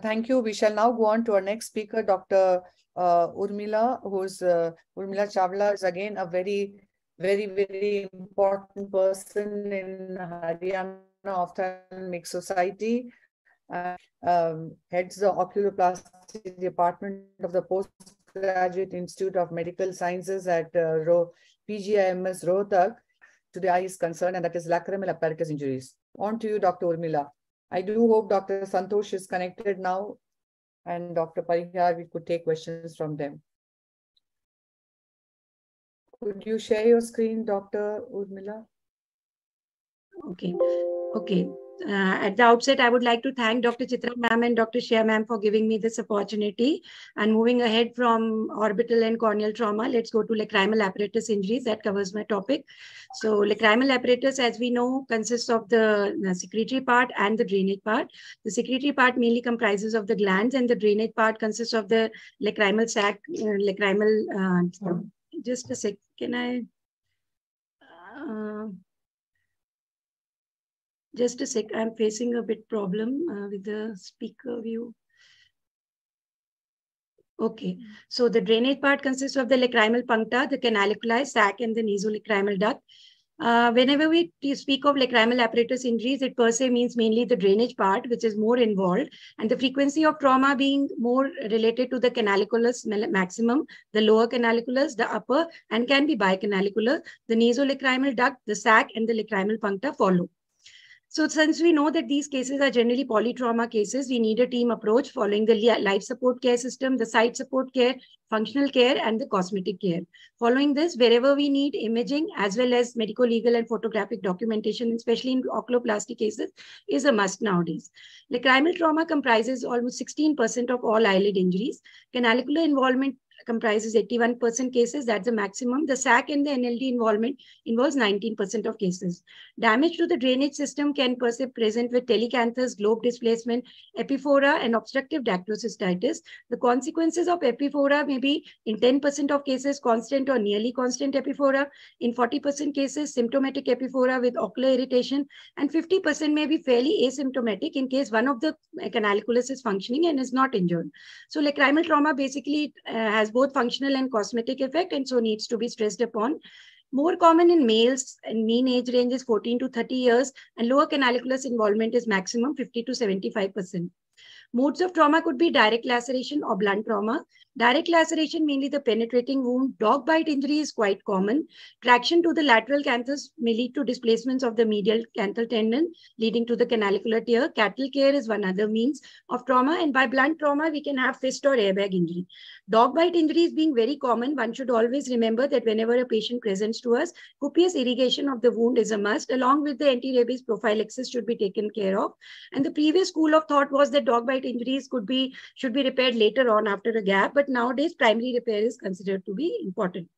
Thank you. We shall now go on to our next speaker, Dr. Urmila, who's Urmila CHAWLA is again a very important person in Haryana Ophthalmic Society. Heads the Oculoplasty Department of the Postgraduate Institute of Medical Sciences at PGIMS Rohtak. Today, eye is concerned, and that is lacrimal apparatus injuries. On to you, Dr. Urmila. I do hope Dr. Santosh is connected now, and Dr. Parihar, we could take questions from them. Could you share your screen, Dr. Urmila? Okay. At the outset, I would like to thank Dr. Chitra ma'am and Dr. Shia ma'am for giving me this opportunity. And moving ahead from orbital and corneal trauma, let's go to lacrimal apparatus injuries. That covers my topic. So lacrimal apparatus, as we know, consists of the secretory part and the drainage part. The secretory part mainly comprises of the glands, and the drainage part consists of the lacrimal sac, just a sec, can I? Just a sec, I'm facing a bit problem with the speaker view. Okay, so the drainage part consists of the lacrimal puncta, the canaliculi, sac, and the nasolacrimal duct. Whenever we speak of lacrimal apparatus injuries, it per se means mainly the drainage part, which is more involved, and the frequency of trauma being more related to the canaliculus maximum, the lower canaliculus, the upper, and can be bicanalicular. The nasolacrimal duct, the sac, and the lacrimal puncta follow. So since we know that these cases are generally polytrauma cases, we need a team approach following the life support care system, the site support care, functional care, and the cosmetic care. Following this, wherever we need imaging as well as medico-legal and photographic documentation, especially in oculoplasty cases, is a must nowadays. Lacrimal trauma comprises almost 16% of all eyelid injuries. Canalicular involvement comprises 81% cases, that's the maximum. The SAC and the NLD involvement involves 19% of cases. Damage to the drainage system can present with telecanthus, globe displacement, epiphora, and obstructive dactylocystitis. The consequences of epiphora may be in 10% of cases constant or nearly constant epiphora, in 40% cases symptomatic epiphora with ocular irritation, and 50% may be fairly asymptomatic in case one of the canaliculus is functioning and is not injured. So lacrimal trauma basically has both functional and cosmetic effect, and so needs to be stressed upon. More common in males, and mean age range is 14 to 30 years, and lower canaliculus involvement is maximum 50 to 75%. Modes of trauma could be direct laceration or blunt trauma. Direct laceration, mainly the penetrating wound. Dog bite injury is quite common. Traction to the lateral canthus may lead to displacements of the medial canthal tendon, leading to the canalicular tear. Cattle care is one other means of trauma. And by blunt trauma, we can have fist or airbag injury. Dog bite injuries being very common, one should always remember that whenever a patient presents to us, copious irrigation of the wound is a must, along with the anti-rabies prophylaxis should be taken care of. And the previous school of thought was that dog bite injuries should be repaired later on after a gap, but nowadays primary repair is considered to be important.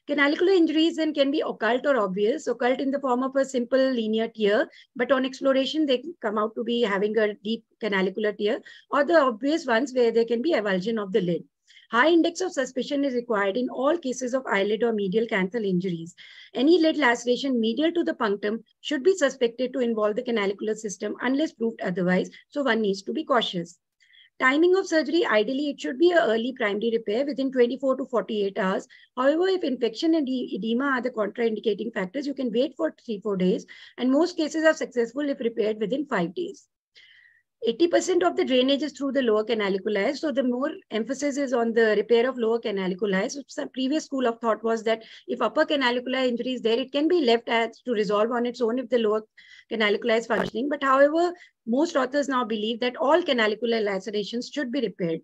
Canalicular injuries then can be occult or obvious. Occult in the form of a simple linear tear, but on exploration they come out to be having a deep canalicular tear, or the obvious ones where there can be avulsion of the lid. High index of suspicion is required in all cases of eyelid or medial canthal injuries. Any lid laceration medial to the punctum should be suspected to involve the canalicular system unless proved otherwise, so one needs to be cautious. Timing of surgery, ideally, it should be an early primary repair within 24 to 48 hours. However, if infection and edema are the contraindicating factors, you can wait for 3-4 days, and most cases are successful if repaired within 5 days. 80% of the drainage is through the lower canaliculi. So the more emphasis is on the repair of lower canaliculi. So some previous school of thought was that if upper canalicular injury is there, it can be left as to resolve on its own if the lower canaliculi is functioning. But however, most authors now believe that all canalicular lacerations should be repaired.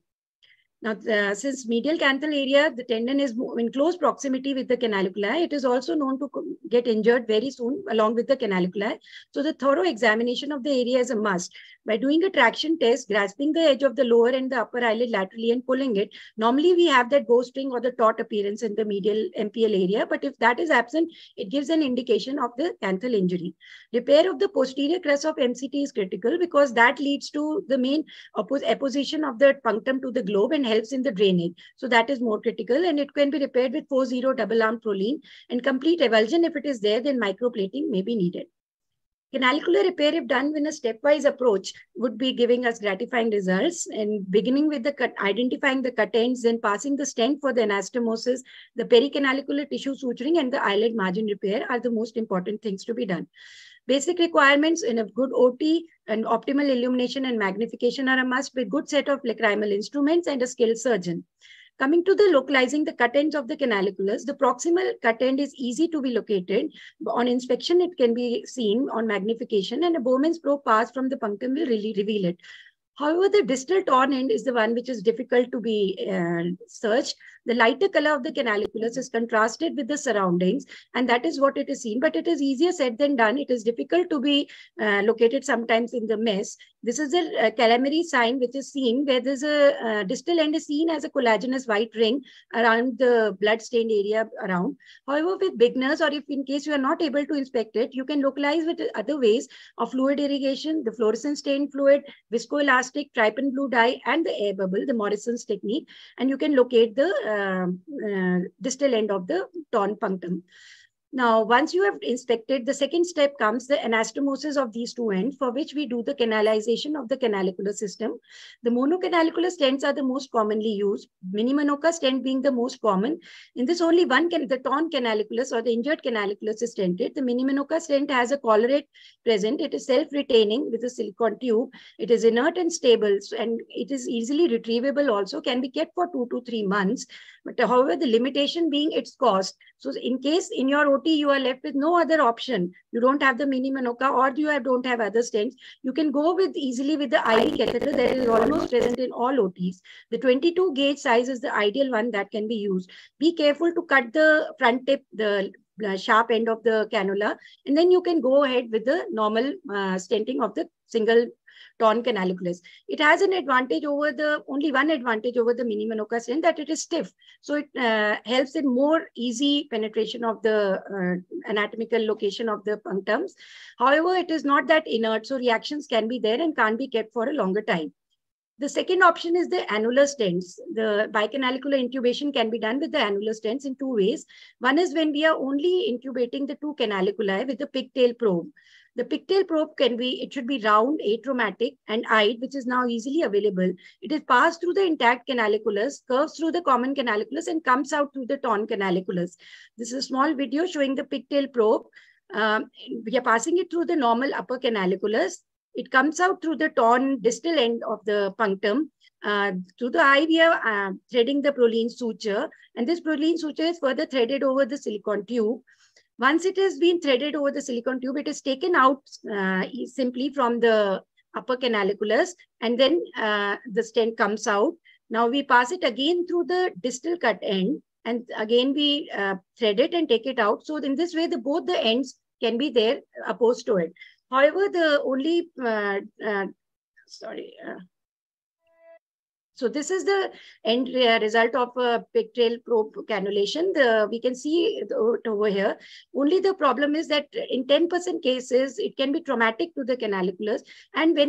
Now, since medial canthal area, the tendon is in close proximity with the canaliculi, it is also known to get injured very soon along with the canaliculi. So the thorough examination of the area is a must. By doing a traction test, grasping the edge of the lower and the upper eyelid laterally and pulling it, normally we have that bowstring or the taut appearance in the medial MPL area. But if that is absent, it gives an indication of the canthal injury. Repair of the posterior crest of MCT is critical because that leads to the main apposition of the punctum to the globe and helps in the drainage. So that is more critical, and it can be repaired with 4-0 double arm Prolene, and complete avulsion if it is there, then microplating may be needed. Canalicular repair, if done in a stepwise approach, would be giving us gratifying results. And beginning with the identifying the cut ends, then passing the stent for the anastomosis, the pericanalicular tissue suturing, and the eyelid margin repair are the most important things to be done. Basic requirements in a good OT and optimal illumination and magnification are a must, with good set of lacrimal instruments and a skilled surgeon. Coming to the localizing the cut ends of the canaliculars, the proximal cut end is easy to be located. On inspection, it can be seen on magnification, and a Bowman's probe pass from the punctum will really reveal it. However, the distal torn end is the one which is difficult to be searched. The lighter color of the canaliculus is contrasted with the surroundings, and that is what it is seen. But it is easier said than done. It is difficult to be located sometimes in the mess. This is a calamary sign which is seen where there's a distal end is seen as a collagenous white ring around the blood-stained area around. However, with beginners, or if in case you are not able to inspect it, you can localize with other ways of fluid irrigation, the fluorescent stained fluid, viscoelastic, trypan blue dye, and the air bubble, the Morrison's technique, and you can locate the distal end of the torn punctum. Now, once you have inspected, the second step comes the anastomosis of these two ends, for which we do the canalization of the canalicular system. The monocanalicular stents are the most commonly used, mini-Manoka stent being the most common. In this, only one the torn canaliculus or the injured canaliculus is stented. The mini-Manoka stent has a collarate present. It is self-retaining with a silicone tube. It is inert and stable, and it is easily retrievable also, can be kept for 2 to 3 months. But however, the limitation being its cost. So in case in your OT, you are left with no other option, you don't have the mini-Manoka or you don't have other stents, you can go with easily with the IV catheter that is almost present in all OTs. The 22 gauge size is the ideal one that can be used. Be careful to cut the front tip, the sharp end of the cannula, and then you can go ahead with the normal stenting of the single torn canaliculus. It has an advantage over only one advantage over the mini-Manoka stent, that it is stiff. So it helps in more easy penetration of the anatomical location of the punctums. However, it is not that inert, so reactions can be there and can't be kept for a longer time. The second option is the annular stents. The bicanalicular intubation can be done with the annular stents in 2 ways. One is when we are only intubating the 2 canaliculi with the pigtail probe. The pigtail probe it should be round, atraumatic, and eyed, which is now easily available. It is passed through the intact canaliculus, curves through the common canaliculus, and comes out through the torn canaliculus. This is a small video showing the pigtail probe. We are passing it through the normal upper canaliculus. It comes out through the torn distal end of the punctum. Through the eye, we are threading the Prolene suture, and this Prolene suture is further threaded over the silicone tube. Once it has been threaded over the silicone tube, it is taken out simply from the upper canaliculus, and then the stent comes out. Now we pass it again through the distal cut end, and again we thread it and take it out. So in this way, both the ends can be there opposed to it. However, the only, so this is the end result of a pigtail probe cannulation. We can see it over here. Only the problem is that in 10% cases, it can be traumatic to the canaliculus. And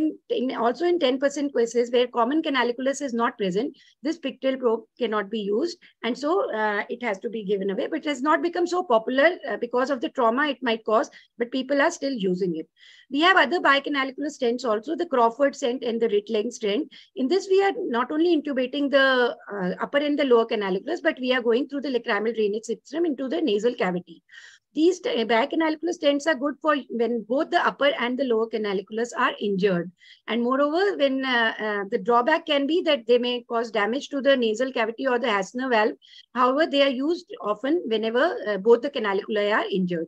also in 10% cases where common canaliculus is not present, this pigtail probe cannot be used. And so it has to be given away. But it has not become so popular because of the trauma it might cause, but people are still using it. We have other bicanalicular stents also, the Crawford stent and the Ritling stent. In this, we are not only intubating the upper and the lower canaliculus, but we are going through the lacrimal drainage system into the nasal cavity. These bicanalicular stents are good for when both the upper and the lower canaliculus are injured. And moreover, when the drawback can be that they may cause damage to the nasal cavity or the Hasner valve. However, they are used often whenever both the canaliculi are injured.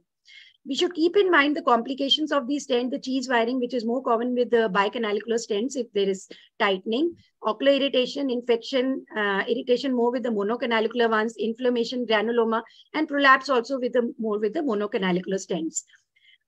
We should keep in mind the complications of these stents, the cheese wiring, which is more common with the bicanalicular stents if there is tightening, ocular irritation, infection, irritation more with the monocanalicular ones, inflammation, granuloma, and prolapse also more with the monocanalicular stents.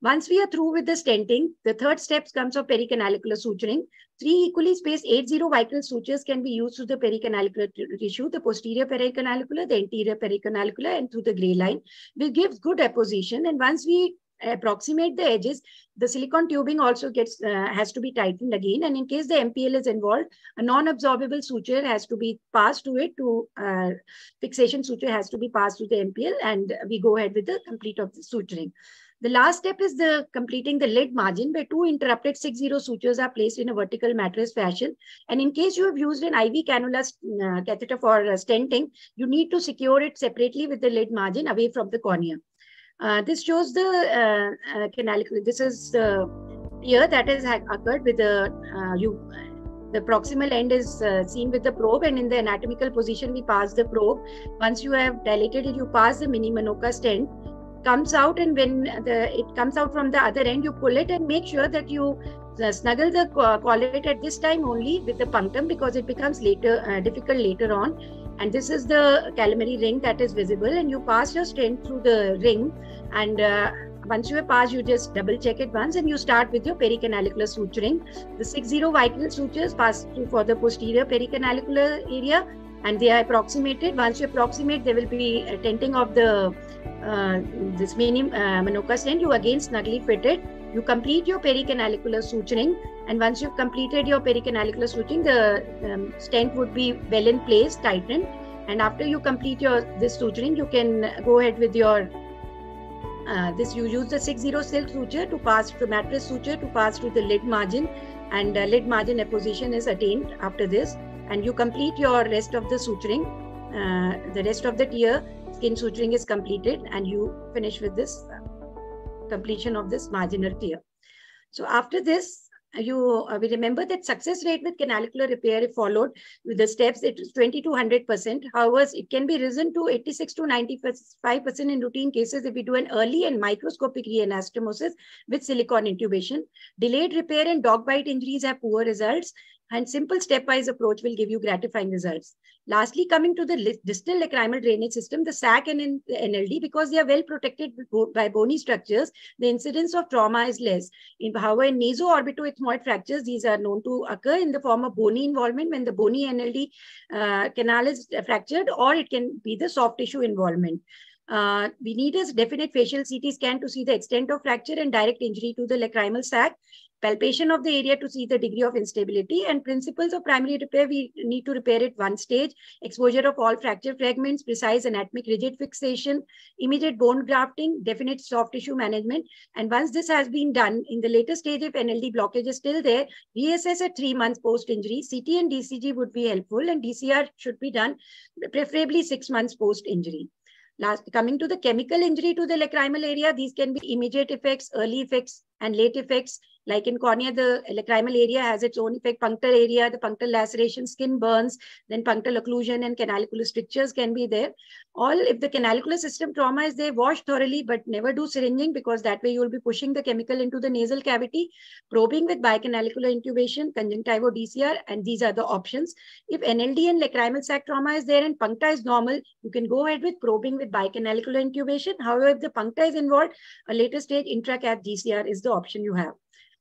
Once we are through with the stenting, the third step comes of pericanalicular suturing. 3 equally spaced 80 vital sutures can be used through the pericanalicular tissue, the posterior pericanalicular, the anterior pericanalicular, and through the gray line, which gives good apposition. And once we approximate the edges, the silicone tubing also has to be tightened again. And in case the MPL is involved, a non-absorbable suture has to be passed to it. Fixation suture has to be passed to the MPL, and we go ahead with the complete of the suturing. The last step is completing the lid margin, where two interrupted 6-0 sutures are placed in a vertical mattress fashion. And in case you have used an IV cannula catheter for stenting, you need to secure it separately with the lid margin away from the cornea. This shows the canalicular. This is the tear that has occurred with the proximal end is seen with the probe, and in the anatomical position we pass the probe. Once you have dilated it, you pass the mini Manoka stent, comes out, and when it comes out from the other end, you pull it and make sure that you snuggle the collet at this time only with the punctum, because it becomes later difficult later on. And this is the calamary ring that is visible, and you pass your stent through the ring, and once you have passed, you just double check it once, and you start with your pericanalicular suturing. The 6-0 vital sutures pass through for the posterior pericanalicular area, and they are approximated. Once you approximate, there will be a tenting of the this mini Manoka stent. You again snugly fit it. You complete your pericanalicular suturing, and once you've completed your pericanalicular suturing, the stent would be well in place, tightened. And after you complete this suturing, you can go ahead with your you use the 6-0 silk suture to pass to mattress suture to pass to the lid margin, and lid margin apposition is attained after this, and you complete your rest of the suturing. The rest of the tear skin suturing is completed, and you finish with this completion of this marginal tear. So after this, we remember that success rate with canalicular repair, if followed with the steps, it is 20 to 100%. However, it can be risen to 86 to 95% in routine cases if we do an early and microscopic reanastomosis with silicone intubation. Delayed repair and dog bite injuries have poor results, and simple stepwise approach will give you gratifying results. Lastly, coming to the distal lacrimal drainage system, the SAC and the NLD, because they are well protected by bony structures, the incidence of trauma is less. However, in naso-orbitoethmoid fractures, these are known to occur in the form of bony involvement when the bony NLD canal is fractured, or it can be the soft tissue involvement. We need a definite facial CT scan to see the extent of fracture and direct injury to the lacrimal sac, palpation of the area to see the degree of instability, and principles of primary repair. We need to repair it one stage, exposure of all fracture fragments, precise anatomic rigid fixation, immediate bone grafting, definite soft tissue management. And once this has been done, in the later stage, if NLD blockage is still there, reassess at 3 months post-injury. CT and DCG would be helpful, and DCR should be done preferably 6 months post-injury. Coming to the chemical injury to the lacrimal area, these can be immediate effects, early effects, and late effects. Like in cornea, the lacrimal area has its own effect. Punctal area, the punctal laceration, skin burns, then punctal occlusion and canalicular strictures can be there. If the canalicular system trauma is there, wash thoroughly, but never do syringing, because that way you will be pushing the chemical into the nasal cavity. Probing with bicanalicular intubation, conjunctivo DCR, and these are the options. If NLD and lacrimal sac trauma is there and puncta is normal, you can go ahead with probing with bicanalicular intubation. However, if the puncta is involved, a later stage intracath DCR is the option you have.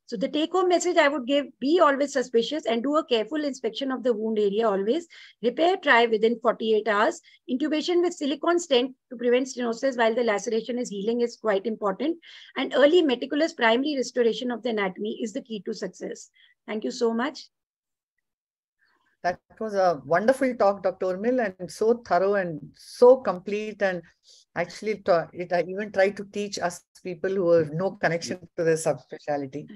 So the take-home message I would give: be always suspicious and do a careful inspection of the wound area always. Repair try within 48 hours. Intubation with silicone stent to prevent stenosis while the laceration is healing is quite important. And early meticulous primary restoration of the anatomy is the key to success. Thank you so much. That was a wonderful talk, Dr. URMIL, and so thorough and so complete. And actually, I even tried to teach us people who have no connection to the subspecialty.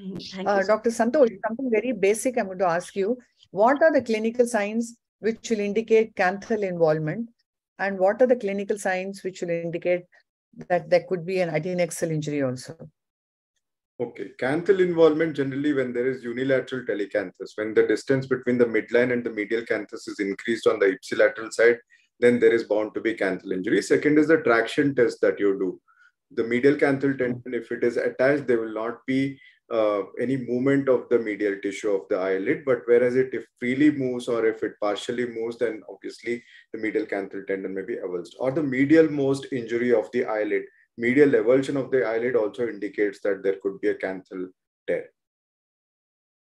Dr. Santosh, something very basic I'm going to ask you. What are the clinical signs which will indicate canthal involvement? And what are the clinical signs which will indicate that there could be an adnexal injury also? Okay, canthal involvement generally when there is unilateral telecanthus, when the distance between the midline and the medial canthus is increased on the ipsilateral side, then there is bound to be canthal injury. Second is the traction test that you do. The medial canthal tendon, if it is attached, there will not be any movement of the medial tissue of the eyelid, but whereas if freely moves or if it partially moves, then obviously the medial canthal tendon may be avulsed. Or the medial most injury of the eyelid. Medial avulsion of the eyelid also indicates that there could be a canthal tear.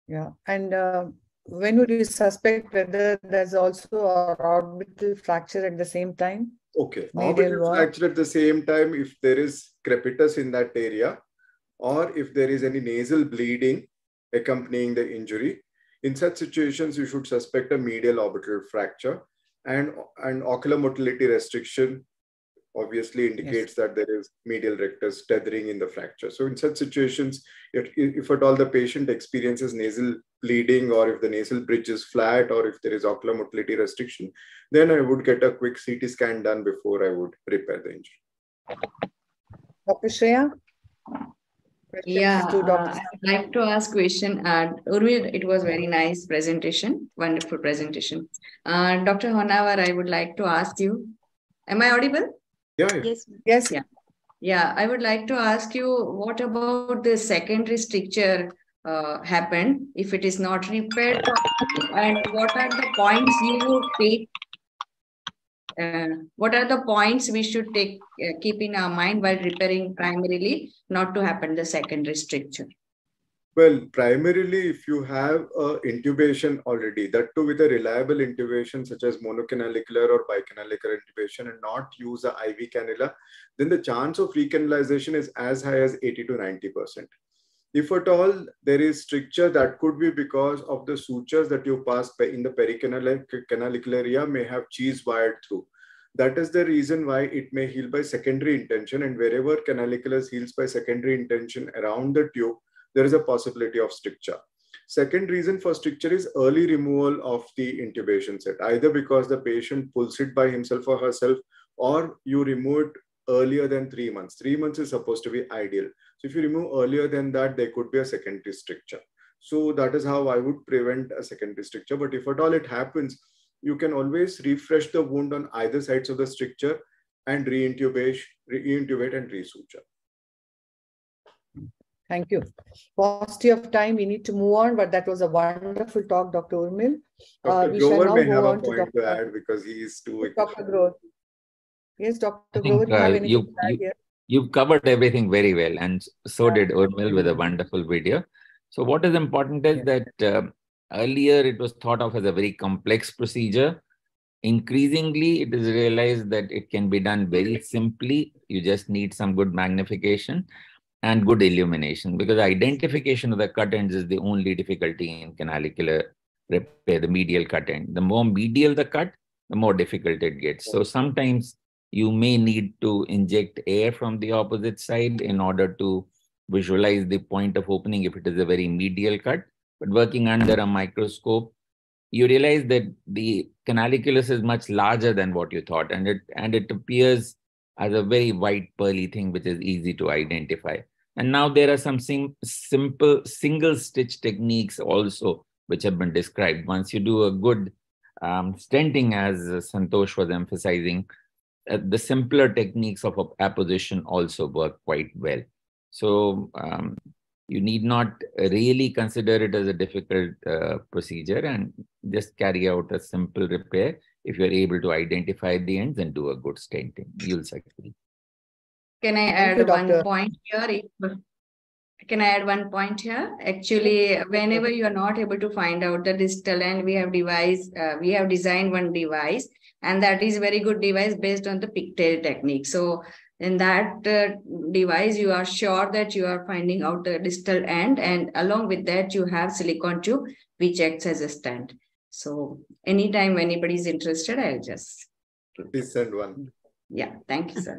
Yeah, and when would you suspect whether there's also an orbital fracture at the same time? Okay, orbital fracture at the same time if there is crepitus in that area, or if there is any nasal bleeding accompanying the injury. In such situations, you should suspect a medial orbital fracture, and ocular motility restriction obviously indicates that there is medial rectus tethering in the fracture. So in such situations, if at all the patient experiences nasal bleeding, or if the nasal bridge is flat, or if there is ocular motility restriction, then I would get a quick CT scan done before I would repair the injury. Dr. Shreya? Yeah, I'd like to ask question. Urmil, it was very nice presentation, wonderful presentation. Dr. Honavar, I would like to ask you, am I audible? Yeah. Yes. Yeah, I would like to ask you, what about the secondary stricture happened if it is not repaired, and what are the points you would take? What are the points we should take, keep in our mind while repairing primarily, not to happen the secondary stricture? Well, primarily, if you have intubation already, that too with a reliable intubation such as monocanalicular or bicanalicular intubation, and not use a IV cannula, then the chance of recanalization is as high as 80 to 90%. If at all there is stricture, that could be because of the sutures that you pass in the pericanalicular area may have cheese wired through. That is the reason why it may heal by secondary intention, and wherever canaliculus heals by secondary intention around the tube, there is a possibility of stricture. Second reason for stricture is early removal of the intubation set, either because the patient pulls it by himself or herself, or you remove it earlier than 3 months. 3 months is supposed to be ideal. So if you remove earlier than that, there could be a secondary stricture. So that is how I would prevent a secondary stricture. But if at all it happens, you can always refresh the wound on either sides of the stricture and re-intubate and resuture. Thank you. Paucity of time, we need to move on, but that was a wonderful talk, Dr. Urmil. Dr. Grover may have a point to add because he is too. Dr. Grover. Yes, Dr. Grover, you have anything to add here? You've covered everything very well, and so did Urmil with a wonderful video. So what is important is that earlier it was thought of as a very complex procedure. Increasingly, it is realized that it can be done very simply. You just need some good magnification and good illumination, because identification of the cut ends is the only difficulty in canalicular repair, the medial cut end. The more medial the cut, the more difficult it gets. So sometimes you may need to inject air from the opposite side in order to visualize the point of opening if it is a very medial cut. But working under a microscope, you realize that the canaliculus is much larger than what you thought, and it appears as a very white pearly thing which is easy to identify. And now there are some simple single stitch techniques also which have been described. Once you do a good stenting, as Santosh was emphasizing, the simpler techniques of apposition also work quite well. So you need not really consider it as a difficult procedure, and just carry out a simple repair. If you're able to identify the ends and do a good stenting, you'll succeed. Can I add one point here? Can I add one point here? Actually, whenever you are not able to find out the distal end, we have designed one device, and that is a very good device based on the pigtail technique. So in that device, you are sure that you are finding out the distal end, and along with that, you have silicone tube which acts as a stent. So anytime anybody is interested, I'll just please send one. Yeah, thank you, sir.